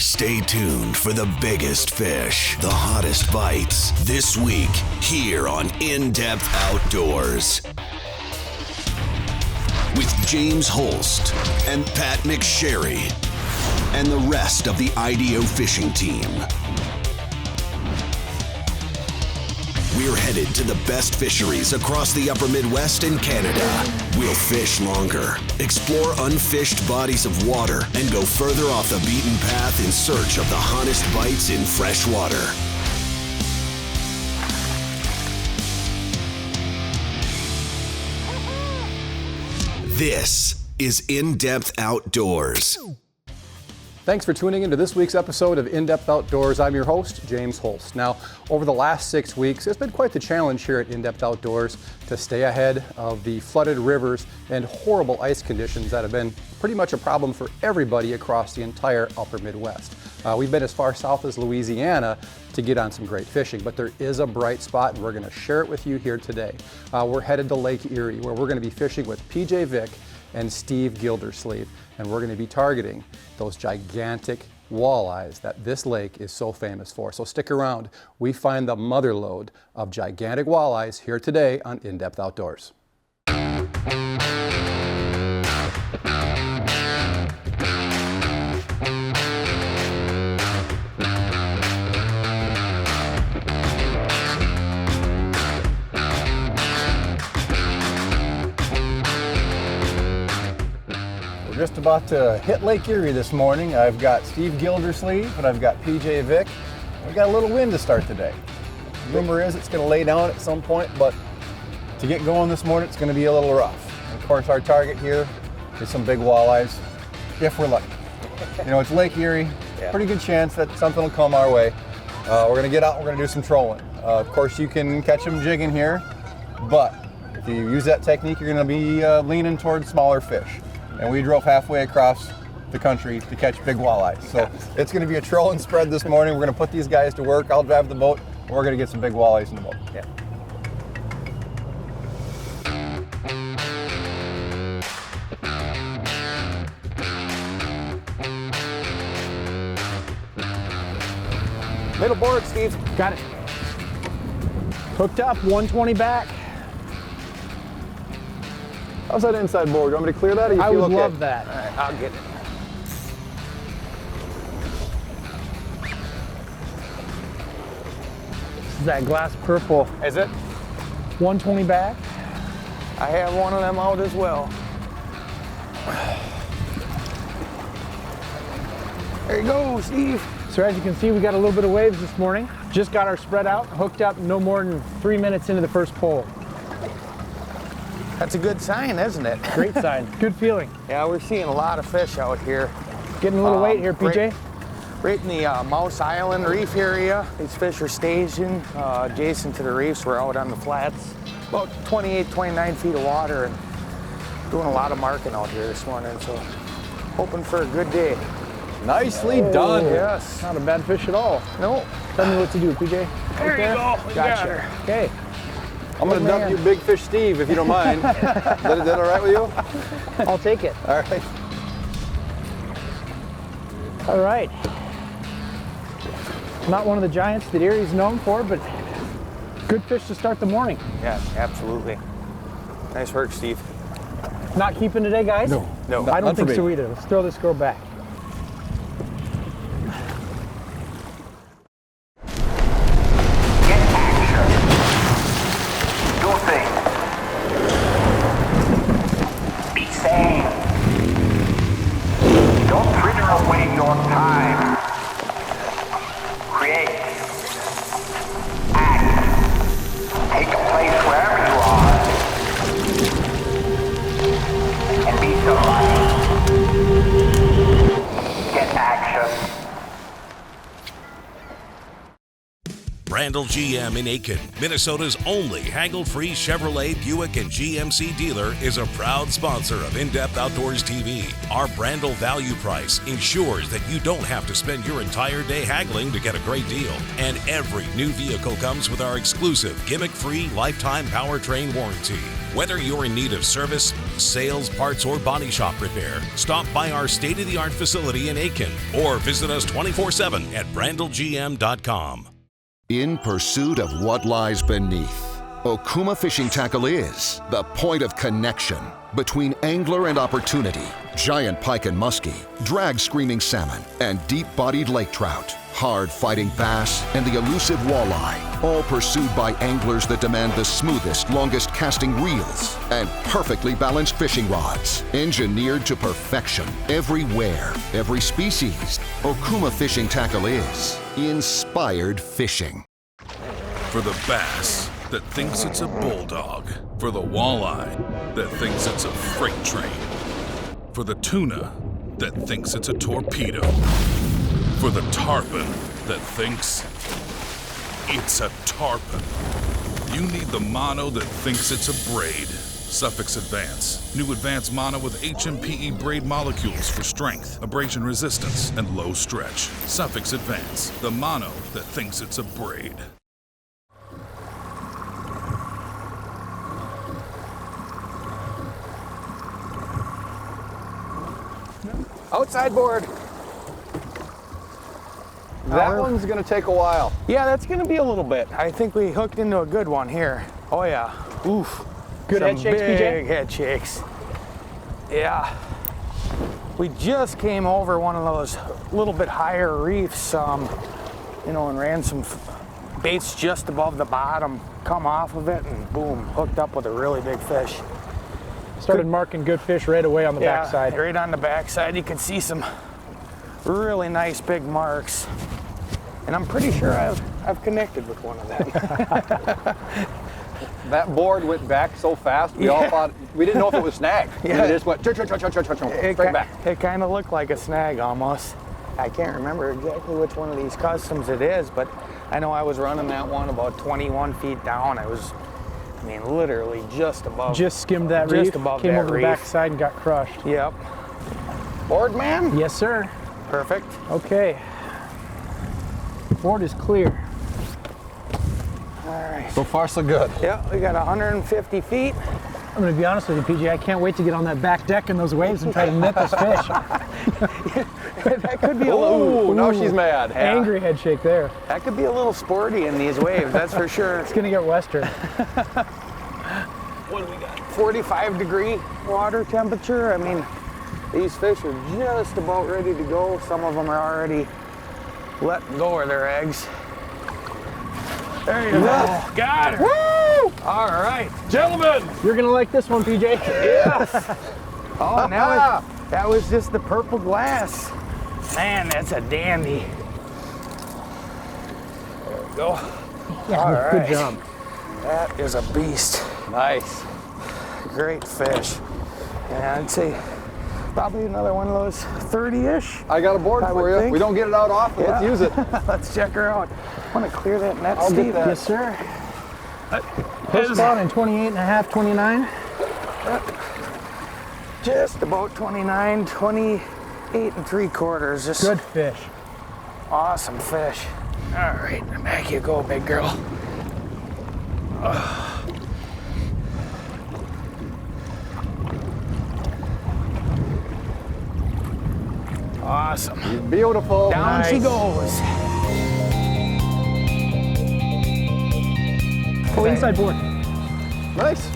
Stay tuned for the biggest fish, the hottest bites, this week here on In-Depth Outdoors. With James Holst and Pat McSherry and the rest of the IDO fishing team. We're headed to the best fisheries across the upper Midwest and Canada. We'll fish longer, explore unfished bodies of water, and go further off the beaten path in search of the hottest bites in fresh water. This is In-Depth Outdoors. Thanks for tuning into this week's episode of In-Depth Outdoors. I'm your host, James Holst. Now, over the last 6 weeks, it's been quite the challenge here at In-Depth Outdoors to stay ahead of the flooded rivers and horrible ice conditions that have been pretty much a problem for everybody across the entire upper Midwest. We've been as far south as Louisiana to get on some great fishing, but there is a bright spot and we're going to share it with you here today. We're headed to Lake Erie, where we're going to be fishing with Pj Vick and Steve Gildersleeve, and we're going to be targeting those gigantic walleyes that this lake is so famous for. So stick around. We find the mother lode of gigantic walleyes here today on In-Depth Outdoors. Just about to hit Lake Erie this morning. I've got Steve Gildersleeve and I've got Pj Vick. We got a little wind to start today. Rumor is it's going to lay down at some point, but to get going this morning, it's going to be a little rough. And of course, our target here is some big walleyes, if we're lucky. You know, it's Lake Erie. Pretty good chance that something will come our way. We're going to get out. We're going to do some trolling. Of course, you can catch them jigging here, but if you use that technique, you're going to be leaning towards smaller fish. And we drove halfway across the country to catch big walleyes. So it's going to be a trolling spread this morning. We're going to put these guys to work. I'll drive the boat, and we're going to get some big walleyes in the boat. Yeah. Middle board, Steve. Got it. Hooked up, 120 back. How's that inside board? You want me to clear that, or you I feel would okay? love that. All right, I'll get it. This is that glass purple. Is it? 120 back. I have one of them out as well. There you go, Steve. So as you can see, we got a little bit of waves this morning. Just got our spread out, hooked up no more than 3 minutes into the first pole. That's a good sign, isn't it? Great sign. Good feeling. Yeah, we're seeing a lot of fish out here. Getting a little weight here, PJ. Right in the Mouse Island Reef area. These fish are staging adjacent to the reefs. We're out on the flats. About 28, 29 feet of water and doing a lot of marking out here this morning. So hoping for a good day. Nicely done. Yes. Not a bad fish at all. No. Tell me what to do, PJ. There you go. We got her. Okay. I'm going to dump you Big Fish Steve, if you don't mind. Is that all right with you? I'll take it. All right. All right. Not one of the giants that Erie's known for, but good fish to start the morning. Yeah, absolutely. Nice work, Steve. Not keeping today, guys? No. I don't None think for so me. either. Let's throw this girl back. Brandel GM in Aiken, Minnesota's only haggle-free Chevrolet, Buick, and GMC dealer, is a proud sponsor of In-Depth Outdoors TV. Our Brandel value price ensures that you don't have to spend your entire day haggling to get a great deal. And every new vehicle comes with our exclusive gimmick-free lifetime powertrain warranty. Whether you're in need of service, sales, parts, or body shop repair, stop by our state-of-the-art facility in Aiken or visit us 24/7 at brandelgm.com. In pursuit of what lies beneath, Okuma Fishing Tackle is the point of connection between angler and opportunity. Giant pike and muskie, drag screaming salmon, and deep-bodied lake trout. Hard-fighting bass and the elusive walleye, all pursued by anglers that demand the smoothest, longest-casting reels and perfectly balanced fishing rods. Engineered to perfection, everywhere, every species. Okuma Fishing Tackle is inspired fishing. For the bass that thinks it's a bulldog. For the walleye that thinks it's a freight train. For the tuna that thinks it's a torpedo. For the tarpon that thinks it's a tarpon. You need the mono that thinks it's a braid. Suffix Advance. New advanced mono with HMPE braid molecules for strength, abrasion resistance, and low stretch. Suffix Advance. The mono that thinks it's a braid. Outside board. That one's gonna take a while. Yeah, that's gonna be a little bit. I think we hooked into a good one here. Oh yeah, oof. Good head shakes, PJ? Big head shakes. Yeah. We just came over one of those little bit higher reefs, and ran some baits just above the bottom, come off of it, and boom, hooked up with a really big fish. Started marking good fish right away on the backside. Right on the backside. You can see some really nice big marks. And I'm pretty sure I've connected with one of them. That board went back so fast, we all thought, we didn't know if it was snagged. Yeah. It just went straight back. It kind of looked like a snag almost. I can't remember exactly which one of these customs it is, but I know I was running that one about 21 feet down. I was, literally just above. Just skimmed that reef, just above came that over the reef. backside and got crushed. Yep. Board man? Yes, sir. Perfect. Okay. Board is clear. All right. So far, so good. Yeah, we got 150 feet. I'm going to be honest with you, PJ, I can't wait to get on that back deck in those waves and try to net this fish. That could be a little... Ooh, now she's mad. Angry head shake there. That could be a little sporty in these waves, that's for sure. It's going to get western. What do we got? 45-degree water temperature. These fish are just about ready to go. Some of them are already letting go of their eggs. There you go. Got her. Woo! All right. Gentlemen, you're going to like this one, PJ. Yes. Oh, and that was just the purple glass. Man, that's a dandy. There we go. Yeah, all right. Good job. That is a beast. Nice. Great fish. And I'd say probably another one of those 30-ish. I got a board for you. think. We don't get it out often. Let's use it. Let's check her out. I want to clear that net, I'll Steve. get that. Yes, sir. Push down in 28 and a half, 29. Just about 29, 28 and 3/4. Just Good fish. awesome fish. All right, back you go, big girl. Awesome. Beautiful. Down she goes. Pull inside board. Nice.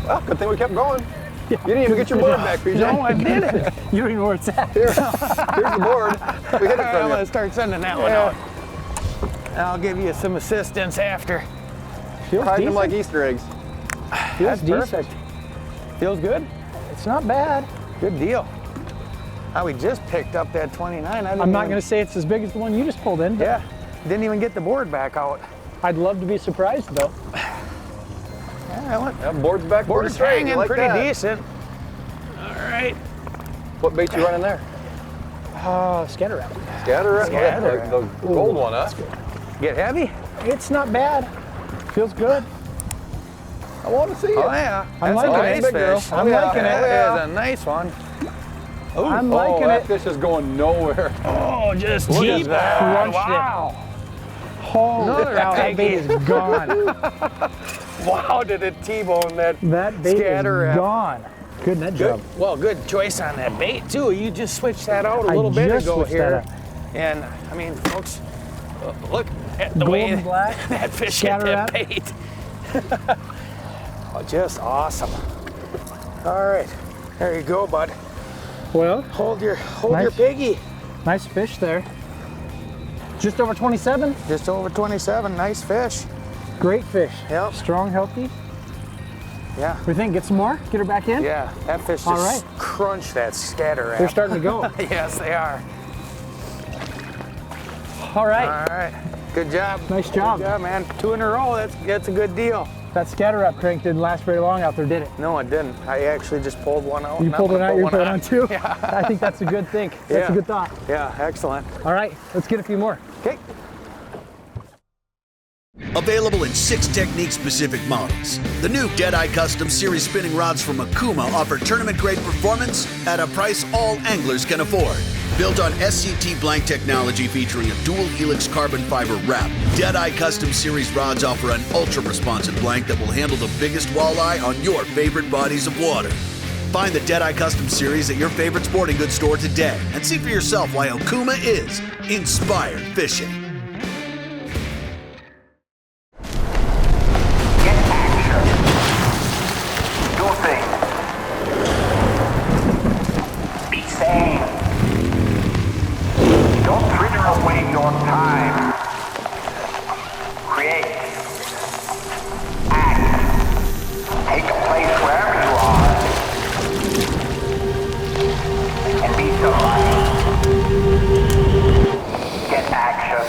Well, good thing we kept going. You didn't even get your board back, PJ. No, I did it. You don't even know where it's at. Here's the board. We hit it I'm from gonna you. start sending that one out. I'll give you some assistance after. Feels Hide them decent. like Easter eggs. Feels That's decent. perfect. Feels good? It's not bad. Good deal. We just picked up that 29. I'm not going to say it's as big as the one you just pulled in. But Yeah, didn't even get the board back out. I'd love to be surprised, though. Yeah, look, That board's back pretty board's straight. hanging You like pretty that. decent. All right. What bait you running there? Scatter rabbit. Scatter? Scatter. The gold one, huh? Get heavy? It's not bad. Feels good. I want to see it. Oh yeah, I'm that's a liking nice it. fish. I'm liking it. That is a nice one. I'm liking that it. fish is going nowhere. Oh, just Look deep at that. crunched Wow. it. Holy cow, that bait is gone. Wow, did it T-bone that? That bait Scatter is it. gone. Good net job. Well, good choice on that bait too. You just switched that out a I little bit just ago switched that here, out. and I mean, folks, look at the Golden way black, that fish hit scatter that wrap. bait. Oh, just awesome. All right, there you go, bud. Well, Hold your Nice. piggy. nice fish there. Just over 27. Just over 27. Nice fish. Great fish. Yep. Strong, healthy. We think get some more? Get her back in? Yeah, that fish just All right. crunched that scatter They're wrap. starting to go. Yes, they are. All right. All right. Good job. Nice job. Good job, man. 2 in a row. That's a good deal. That scatter wrap crank didn't last very long out there, did it? No, it didn't. I actually just pulled one out. You and I'm pulled it gonna out, pull you one put it on. on too? Yeah. I think that's a good thing. That's Yeah. a good thought. Yeah, excellent. All right, let's get a few more. Okay. Available in 6 technique-specific models, the new Deadeye Custom Series spinning rods from Akuma offer tournament-grade performance at a price all anglers can afford. Built on SCT blank technology featuring a dual helix carbon fiber wrap, Deadeye Custom Series rods offer an ultra-responsive blank that will handle the biggest walleye on your favorite bodies of water. Find the Deadeye Custom Series at your favorite sporting goods store today and see for yourself why Okuma is inspired fishing. Be sane. Don't fritter away your time. Create. Act. Take a place wherever you are. And be somebody. Get action.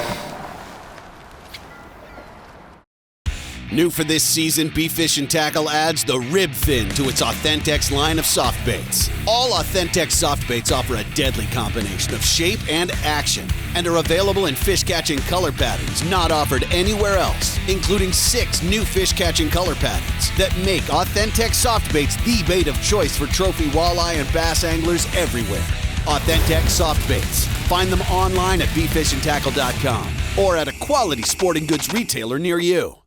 New for this season, Beef Fish and Tackle adds the rib fin to its Authentics line of soft baits. All Authentics soft baits offer a deadly combination of shape and action and are available in fish catching color patterns not offered anywhere else, including 6 new fish catching color patterns that make Authentics soft baits the bait of choice for trophy walleye and bass anglers everywhere. Authentics soft baits. Find them online at beeffishandtackle.com or at a quality sporting goods retailer near you.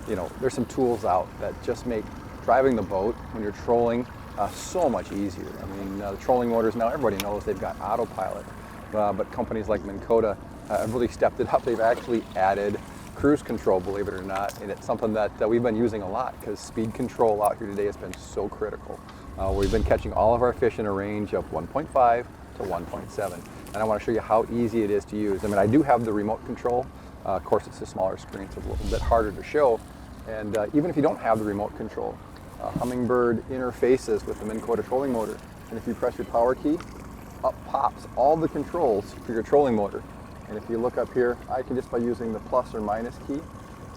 You know, there's some tools out that just make driving the boat when you're trolling so much easier. I mean, the trolling motors now, everybody knows they've got autopilot, but companies like Minn Kota have really stepped it up. They've actually added cruise control, believe it or not, and it's something that we've been using a lot because speed control out here today has been so critical. We've been catching all of our fish in a range of 1.5 to 1.7, and I want to show you how easy it is to use. I mean, I do have the remote control. Of course, it's a smaller screen, so it's a little bit harder to show. And even if you don't have the remote control, Humminbird interfaces with the Minn Kota trolling motor. And if you press your power key, up pops all the controls for your trolling motor. And if you look up here, I can just by using the plus or minus key,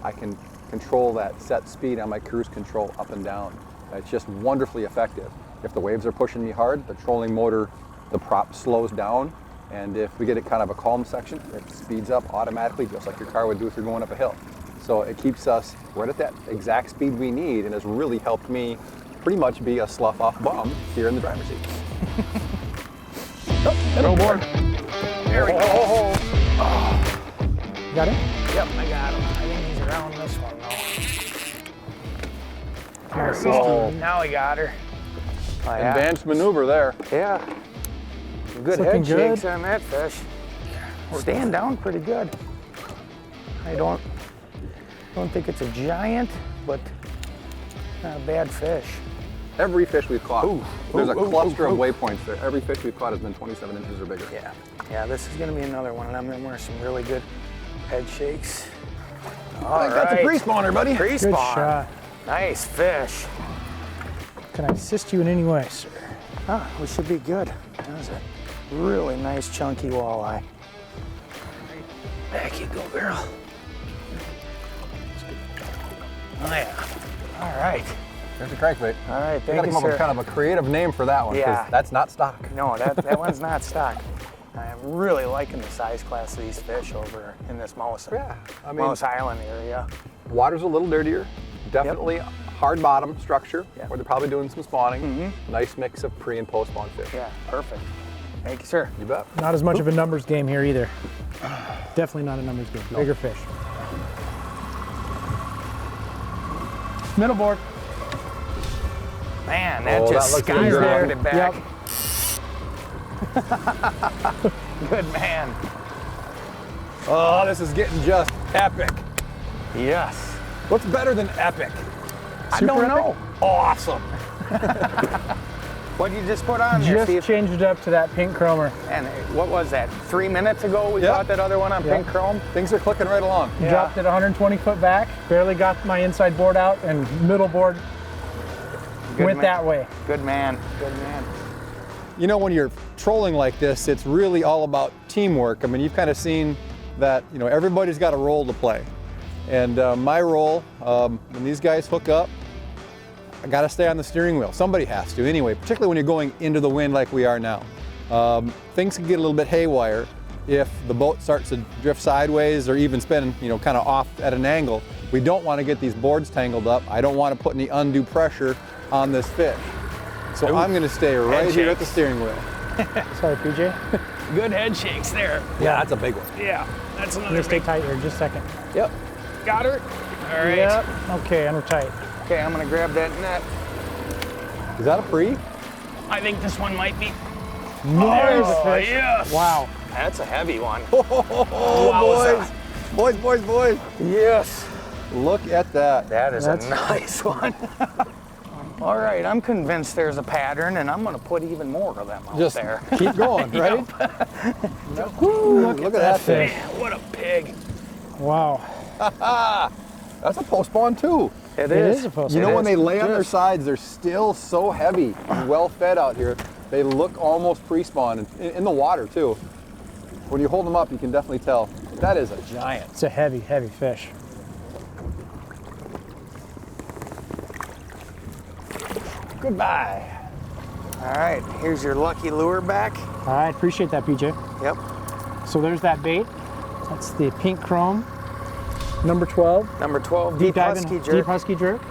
I can control that set speed on my cruise control up and down. It's just wonderfully effective. If the waves are pushing me hard, the trolling motor, the prop slows down. And if we get it kind of a calm section, it speeds up automatically, just like your car would do if you're going up a hill. So it keeps us right at that exact speed we need and has really helped me pretty much be a slough-off bum here in the driver's seat. No more. There we go. Got it? Yep, I got him. I think he's around this one though. There we So- go. Now we got her. Oh, yeah. Advanced maneuver there. Yeah. Good looking head shakes good. on that fish. Staying down pretty good. I don't think it's a giant, but not a bad fish. Every fish we've caught, there's a cluster of waypoints there. Every fish we've caught has been 27 inches or bigger. Yeah, this is gonna be another one, and I'm gonna wear some really good head shakes. I think that's a pre-spawner, buddy. Pre-spawn. Good shot. Nice fish. Can I assist you in any way, sir? We should be good. That was a really nice chunky walleye. Back you go, girl. Oh yeah. All right. There's a crankbait. All right, You thank gotta you, come up sir. with kind of a creative name for that one, because Yeah. that's not stock. No, that one's not stock. I'm really liking the size class of these fish over in this Mouse, Yeah, I mean, Mouse Island area. water's a little dirtier. Definitely hard bottom structure, Yeah. where they're probably doing some spawning. Nice mix of pre and post spawn fish. Yeah, perfect. Thank you, sir. You bet. Not as much of a numbers game here either. Definitely not a numbers game. Bigger fish. Middle board. Man, that Oh, just that looks good. skyrocketed back. Yep. Good man. Oh, this is getting just epic. Yes. What's better than epic? I Super don't epic? know. Awesome. What did you just put on there, Just Steve? changed it up to that pink chromer. And what was that? 3 minutes ago we Yeah. caught that other one on Yeah. pink chrome? Things are clicking right along. Yeah. Dropped it 120 foot back. Barely got my inside board out, and middle board Good went man. that way. Good man. Good man. You know, when you're trolling like this, it's really all about teamwork. I mean, you've kind of seen that, you know, everybody's got a role to play. And my role, when these guys hook up, I got to stay on the steering wheel. Somebody has to anyway, particularly when you're going into the wind like we are now. Things can get a little bit haywire if the boat starts to drift sideways or even spin, you know, kind of off at an angle. We don't want to get these boards tangled up. I don't want to put any undue pressure on this fish. So I'm going to stay right here at the steering wheel. Sorry, PJ. Good head shakes there. Yeah, that's a big one. Yeah, that's I'm another gonna stay big. tight here just a second. Yep. Got her? All right. Yep. Okay, and we're tight. Okay, I'm gonna grab that net. Is that a pre? I think this one might be. Nice Oh, fish. yes. Wow. That's a heavy one. Oh, boys. Yes. Look at that. That is That's- a nice one. All right, I'm convinced there's a pattern, and I'm gonna put even more of them out Just there. keep going, right? Look at that fish. Man, what a pig. Wow. That's a post spawn too. It It is. is a post You know, spawn. when they lay on their sides, they're still so heavy and well fed out here. They look almost pre-spawn in the water too. When you hold them up, you can definitely tell. That is a giant. It's a heavy, heavy fish. Goodbye. All right, here's your lucky lure back. All right, appreciate that, PJ. Yep. So there's that bait. That's the pink chrome, number 12. Number 12, deep diving, husky jerk. Deep husky jerk.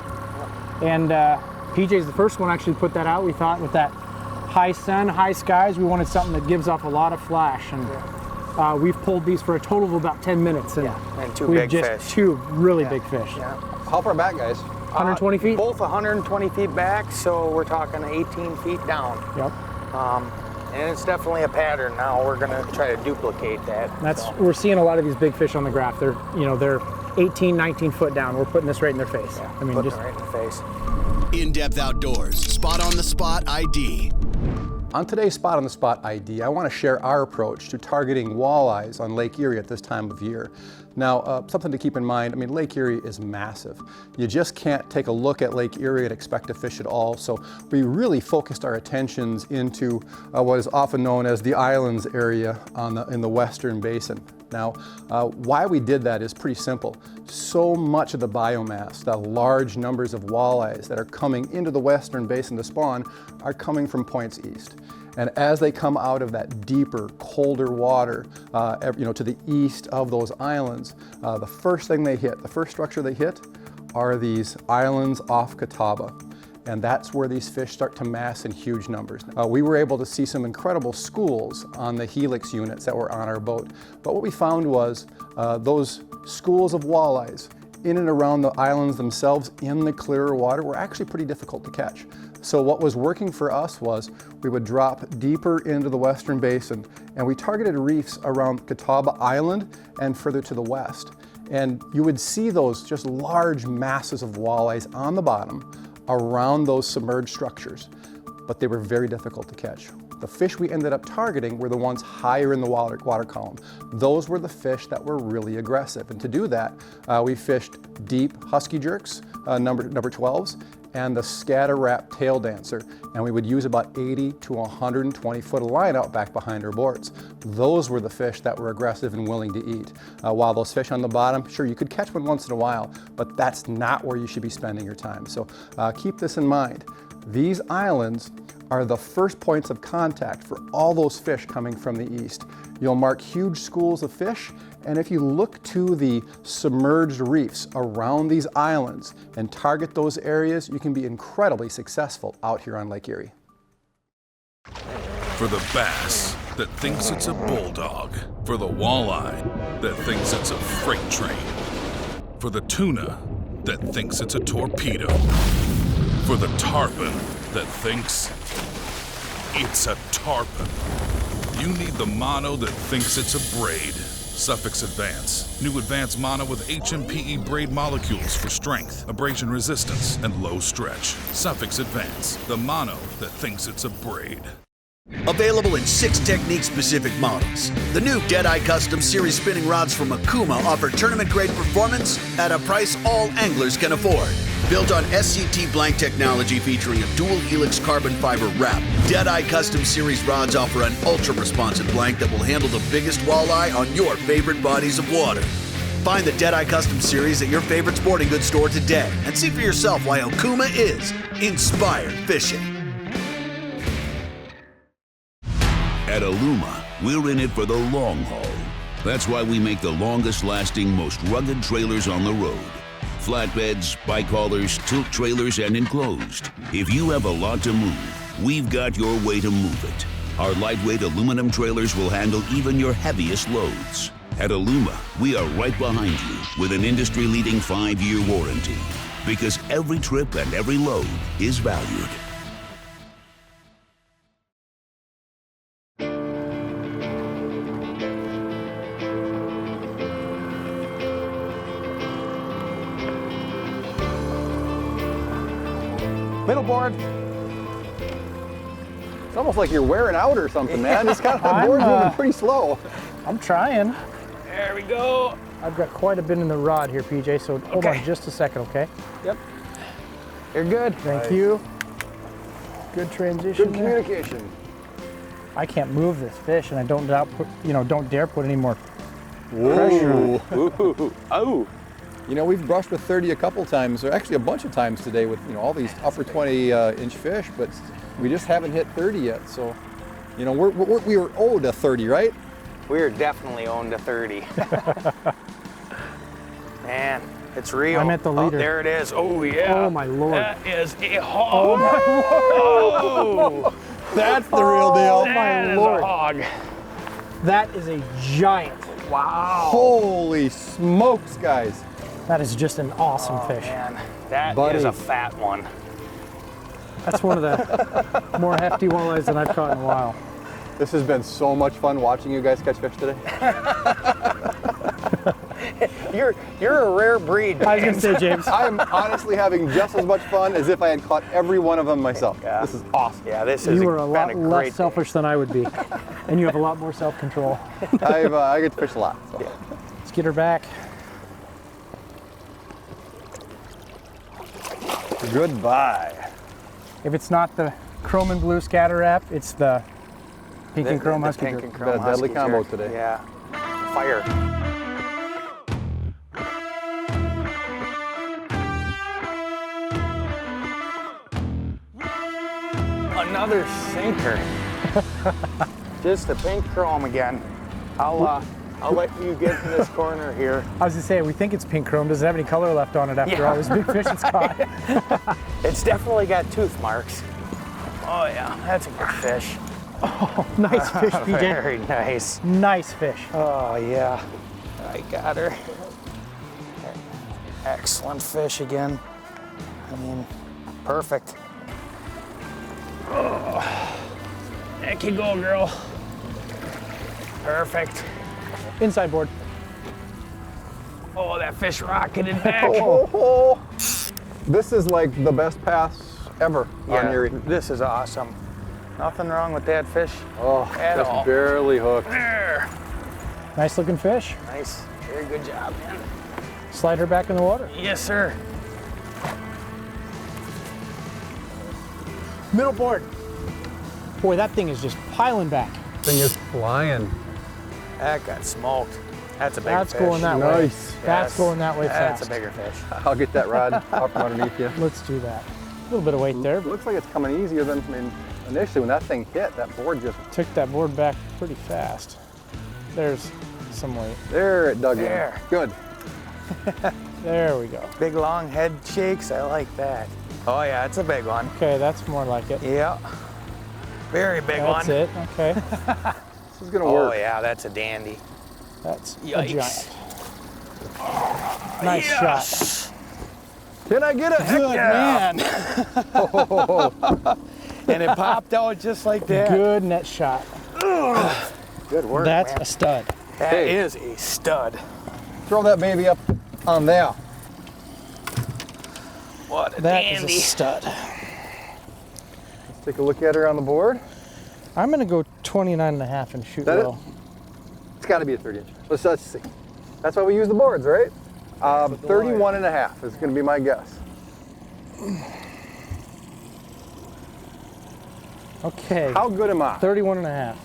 And PJ's the first one actually put that out. We thought with that high sun, high skies, we wanted something that gives off a lot of flash. And we've pulled these for a total of about 10 minutes. And, And two we've big just fish. two really big fish. Yeah. How far back, guys? 120 feet? Both 120 feet back, so we're talking 18 feet down. Yep. And it's definitely a pattern now. We're gonna try to duplicate that. That's so. We're seeing a lot of these big fish on the graph. They're 18, 19 foot down. We're putting this right in their face. I mean, Putting just it right in the face. In-Depth Outdoors, Spot on the Spot ID. On today's Spot on the Spot ID, I want to share our approach to targeting walleyes on Lake Erie at this time of year. Now, something to keep in mind, I mean, Lake Erie is massive. You just can't take a look at Lake Erie and expect to fish at all. So we really focused our attentions into what is often known as the islands area in the Western Basin. Now, why we did that is pretty simple. So much of the biomass, the large numbers of walleyes that are coming into the Western Basin to spawn are coming from points east. And as they come out of that deeper, colder water, to the east of those islands, the first thing they hit, the first structure they hit, are these islands off Catawba. And that's where these fish start to mass in huge numbers. We were able to see some incredible schools on the helix units that were on our boat. But what we found was those schools of walleyes in and around the islands themselves in the clearer water were actually pretty difficult to catch. So what was working for us was we would drop deeper into the Western Basin and we targeted reefs around Catawba Island and further to the west. And you would see those just large masses of walleyes on the bottom around those submerged structures, but they were very difficult to catch. The fish we ended up targeting were the ones higher in the water column. Those were the fish that were really aggressive. And to do that, we fished deep husky jerks, number 12s, and the scatter wrap tail dancer. And we would use about 80 to 120 foot of line out back behind our boards. Those were the fish that were aggressive and willing to eat. While those fish on the bottom, sure, you could catch one once in a while, but that's not where you should be spending your time. So keep this in mind. These islands are the first points of contact for all those fish coming from the east. You'll mark huge schools of fish, and if you look to the submerged reefs around these islands and target those areas, you can be incredibly successful out here on Lake Erie. For the bass that thinks it's a bulldog. For the walleye that thinks it's a freight train. For the tuna that thinks it's a torpedo. For the tarpon that thinks it's a tarpon. You need the mono that thinks it's a braid. Suffix Advance. New advanced mono with HMPE braid molecules for strength, abrasion resistance, and low stretch. Suffix Advance. The mono that thinks it's a braid. Available in 6 technique-specific models. The new Deadeye Custom Series spinning rods from Akuma offer tournament-grade performance at a price all anglers can afford. Built on SCT blank technology featuring a dual helix carbon fiber wrap, Deadeye Custom Series rods offer an ultra-responsive blank that will handle the biggest walleye on your favorite bodies of water. Find the Deadeye Custom Series at your favorite sporting goods store today and see for yourself why Okuma is inspired fishing. At Aluma, we're in it for the long haul. That's why we make the longest-lasting, most rugged trailers on the road. Flatbeds, bike haulers, tilt trailers, and enclosed. If you have a lot to move, we've got your way to move it. Our lightweight aluminum trailers will handle even your heaviest loads. At Aluma, we are right behind you with an industry-leading 5-year warranty. Because every trip and every load is valued. Middle board. It's almost like you're wearing out or something, man. It's kind of the board's moving pretty slow. I'm trying. There we go. I've got quite a bit in the rod here, PJ, so hold on just a second, okay? Yep. You're good. Thank you. Good transition. Good communication. I can't move this fish, and I don't dare put any more pressure on it. Ooh. Oh. You know, we've brushed with 30 a couple times, or actually a bunch of times today with, all these upper 20-inch fish, but we just haven't hit 30 yet. So, we were owed a 30, right? We are definitely owned to 30. Man, it's real. I'm at the leader. Oh, there it is. Oh, yeah. Oh, my Lord. That is a hog. Oh, that's the real deal. Oh, my Lord. A hog. That is a giant. Wow. Holy smokes, guys. That is just an awesome fish. Man, that is a fat one. That's one of the more hefty walleyes than I've caught in a while. This has been so much fun watching you guys catch fish today. You're a rare breed, man. I was going to say, James. I am honestly having just as much fun as if I had caught every one of them myself. Yeah. This is awesome. Yeah, this is You are a lot great less selfish than I would be. And you have a lot more self-control. I get to fish a lot. So. Yeah. Let's get her back. Goodbye. If it's not the chrome and blue scatter wrap, it's the pink and chrome husky pink jerk. and chrome Got a deadly husky combo jerk. today. Yeah. Fire. Another sinker. Just a pink chrome again. I'll let you get to this corner here. I was going to say, we think it's pink chrome. Does it have any color left on it after all these big fish it's caught? It's definitely got tooth marks. Oh yeah, that's a good fish. Oh, nice fish, PJ. Very nice. Nice fish. Oh yeah, I got her. Excellent fish again. I mean, perfect. Oh, there you go, girl. Perfect. Inside board. Oh, that fish rocketed back. This is like the best pass ever on Erie. This is awesome. Nothing wrong with that fish at just all. barely hooked. There. Nice looking fish. Nice. Very good job, man. Slide her back in the water. Yes, sir. Middle board. Boy, that thing is just piling back. Thing is flying. That got smoked. That's a big That's fish. going that way. Nice. That's going that way That's fast. a bigger fish. I'll get that rod up from underneath you. Let's do that. A little bit of weight there, It but looks like it's coming easier than, I mean, initially when that thing hit, that board just, took that board back pretty fast. There's some weight. there it dug There. in. Good. There we go. Big long head shakes. I like that. Oh yeah, it's a big one. Okay, that's more like it. Yeah. Very big That's one. it. Okay. This is gonna Oh work. yeah, that's a dandy. That's a Yikes. giant. Nice shot. Can I get a heck Good man. And it popped out just like that. Good net shot. Good work, That's man. a stud. That is a stud. Throw that baby up on there. What a That is dandy. a stud. Let's take a look at her on the board. I'm gonna go 29 and a half and shoot That it? low. It's gotta be a 30 inch. Let's see. That's why we use the boards, right? 31 and a half is gonna be my guess. Okay. How good am I? 31 and a half.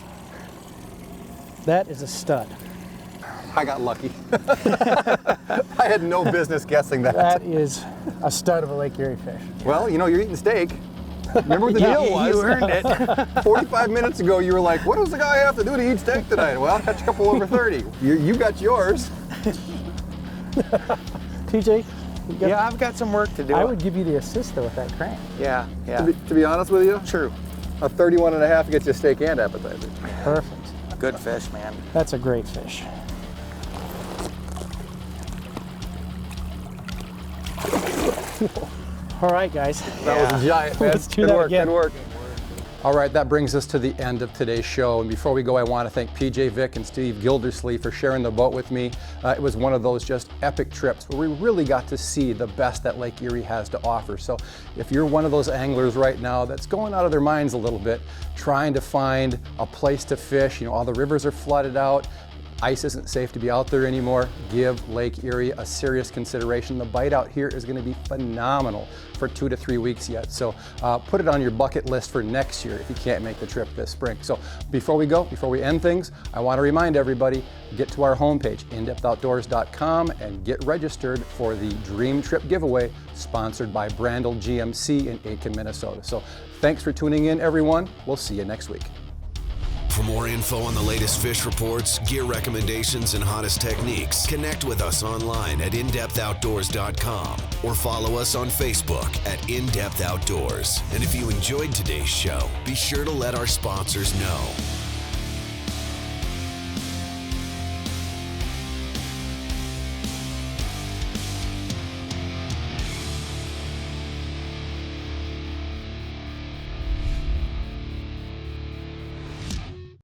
That is a stud. I got lucky. I had no business guessing that. That is a stud of a Lake Erie fish. Well, you know, you're eating steak. Remember what the deal was? You earned it. 45 minutes ago, you were like, what does the guy have to do to eat steak tonight? Well, I'll catch a couple over 30. You got yours. TJ, Yeah, I've got some work to do. I would give you the assist though with that crank. Yeah, yeah. To be honest with you, True. a 31 and a half gets you steak and appetizer. Perfect. Good fish, man. That's a great fish. All right, guys. That was a giant, man. Let's do Good that work, again. good work. All right, that brings us to the end of today's show. And before we go, I want to thank Pj Vick and Steve Gildersleeve for sharing the boat with me. It was one of those just epic trips where we really got to see the best that Lake Erie has to offer. So if you're one of those anglers right now that's going out of their minds a little bit, trying to find a place to fish, you know, all the rivers are flooded out, ice isn't safe to be out there anymore, give Lake Erie a serious consideration. The bite out here is going to be phenomenal for 2 to 3 weeks yet. So put it on your bucket list for next year if you can't make the trip this spring. So before we end things, I want to remind everybody, get to our homepage, indepthoutdoors.com, and get registered for the Dream Trip giveaway sponsored by Brandel GMC in Aitkin, Minnesota. So thanks for tuning in, everyone. We'll see you next week. For more info on the latest fish reports, gear recommendations, and hottest techniques, connect with us online at indepthoutdoors.com or follow us on Facebook at In Depth Outdoors. And if you enjoyed today's show, be sure to let our sponsors know.